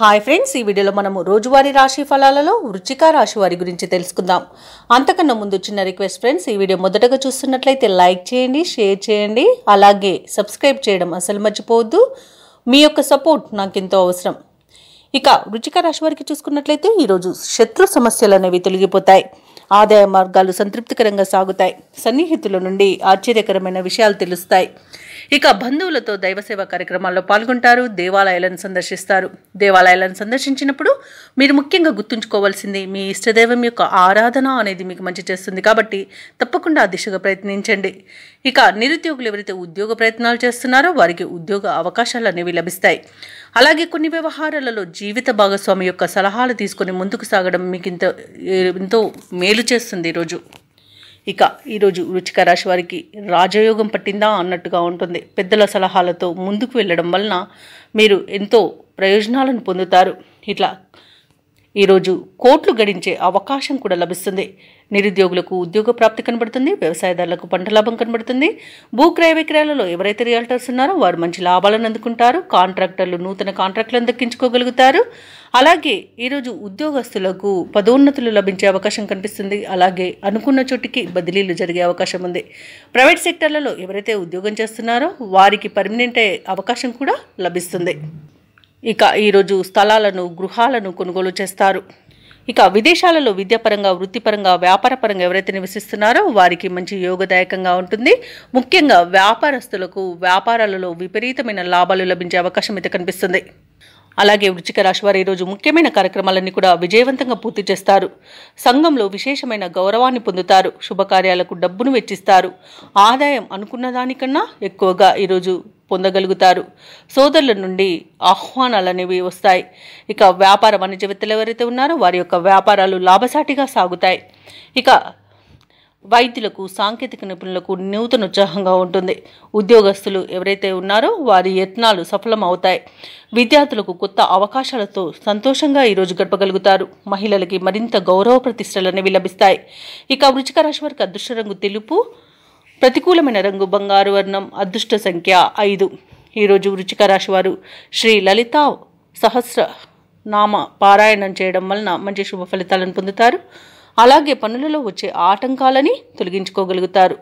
Hi friends, ఈ వీడియోలో మనము రోజువారీ రాశి ఫలాలలో వృశ్చిక రాశి వారి గురించి తెలుసుకుందాం. అంతకన్నా ముందు చిన్న రిక్వెస్ట్ ఫ్రెండ్స్, ఈ వీడియో మొదటగా చూస్తున్నట్లయితే లైక్ చేయండి, షేర్ చేయండి, అలాగే సబ్స్క్రైబ్ చేయడం అసలు మర్చిపోవద్దు. మీ యొక్క సపోర్ట్ నాకు ఎంతో అవసరం. ఇక వృశ్చిక రాశి వారికి చూసుకున్నట్లయితే ఈరోజు శత్రు సమస్యలు అనేవి తొలగిపోతాయి. ఆదాయ మార్గాలు సంతృప్తికరంగా సాగుతాయి. సన్నిహితుల నుండి ఆశ్చర్యకరమైన విషయాలు తెలుస్తాయి. ఇక బంధువులతో దైవసేవ కార్యక్రమాల్లో పాల్గొంటారు. దేవాలయాలను సందర్శిస్తారు. దేవాలయాలను సందర్శించినప్పుడు మీరు ముఖ్యంగా గుర్తుంచుకోవాల్సింది మీ ఇష్టదైవం యొక్క ఆరాధన అనేది మీకు మంచి చేస్తుంది. కాబట్టి తప్పకుండా ఆ దిశగా ప్రయత్నించండి. ఇక నిరుద్యోగులు ఎవరైతే ఉద్యోగ ప్రయత్నాలు చేస్తున్నారో వారికి ఉద్యోగ అవకాశాలు అనేవి లభిస్తాయి. అలాగే కొన్ని వ్యవహారాలలో జీవిత భాగస్వామి యొక్క సలహాలు తీసుకొని ముందుకు సాగడం మీకు ఎంతో మేలు చేస్తుంది ఈరోజు. ఇక ఈరోజు వృశ్చిక రాశి వారికి రాజయోగం పట్టిందా అన్నట్టుగా ఉంటుంది. పెద్దల సలహాలతో ముందుకు వెళ్ళడం వలన మీరు ఎంతో ప్రయోజనాలను పొందుతారు. ఇట్లా ఈరోజు కోట్లు గడించే అవకాశం కూడా లభిస్తుంది. నిరుద్యోగులకు ఉద్యోగ ప్రాప్తి కనబడుతుంది. వ్యవసాయదారులకు పంట లాభం కనబడుతుంది. భూక్రయ విక్రయాలలో ఎవరైతే రియల్టర్స్ ఉన్నారో వారు మంచి లాభాలను అందుకుంటారు. కాంట్రాక్టర్లు నూతన కాంట్రాక్టులను దక్కించుకోగలుగుతారు. అలాగే ఈరోజు ఉద్యోగస్తులకు పదోన్నతులు లభించే అవకాశం కనిపిస్తుంది. అలాగే అనుకున్న చోటికి బదిలీలు జరిగే అవకాశం ఉంది. ప్రైవేట్ సెక్టర్లలో ఎవరైతే ఉద్యోగం చేస్తున్నారో వారికి పర్మనెంట్ అయ్యే అవకాశం కూడా లభిస్తుంది. ఇక ఈరోజు స్థలాలను, గృహాలను కొనుగోలు చేస్తారు. ఇక విదేశాలలో విద్యాపరంగా, వృత్తిపరంగా, వ్యాపారపరంగా ఎవరైతే నివసిస్తున్నారో వారికి మంచి యోగదాయకంగా ఉంటుంది. ముఖ్యంగా వ్యాపారస్తులకు వ్యాపారాలలో విపరీతమైన లాభాలు లభించే అవకాశం అయితే కనిపిస్తుంది. అలాగే వృశ్చిక రాశి వారు ఈరోజు ముఖ్యమైన కార్యక్రమాలన్నీ కూడా విజయవంతంగా పూర్తి చేస్తారు. సంఘంలో విశేషమైన గౌరవాన్ని పొందుతారు. శుభకార్యాలకు డబ్బును వెచ్చిస్తారు. ఆదాయం అనుకున్న దానికన్నా ఎక్కువగా ఈరోజు పొందగలుగుతారు. సోదరుల నుండి ఆహ్వానాలు అనేవి వస్తాయి. ఇక వ్యాపార వాణిజ్యవేత్తలు ఎవరైతే ఉన్నారో వారి యొక్క వ్యాపారాలు లాభసాటిగా సాగుతాయి. ఇక వైద్యులకు, సాంకేతిక నిపుణులకు నూతన ఉత్సాహంగా ఉంటుంది. ఉద్యోగస్తులు ఎవరైతే ఉన్నారో వారి యత్నాలు సఫలం అవుతాయి. విద్యార్థులకు కొత్త అవకాశాలతో సంతోషంగా ఈరోజు గడపగలుగుతారు. మహిళలకి మరింత గౌరవ ప్రతిష్టలు అనేవి లభిస్తాయి. ఇక వృశ్చిక రాశి వారికి అదృష్ట రంగు తెలుపు, ప్రతికూలమైన రంగు బంగారు వర్ణం, అదృష్ట సంఖ్య 5. ఈరోజు వృశ్చిక రాశి వారు శ్రీ లలితా సహస్రనామ పారాయణం చేయడం వలన మంచి శుభ ఫలితాలను పొందుతారు. అలాగే పనులలో వచ్చే ఆటంకాలని తొలగించుకోగలుగుతారు.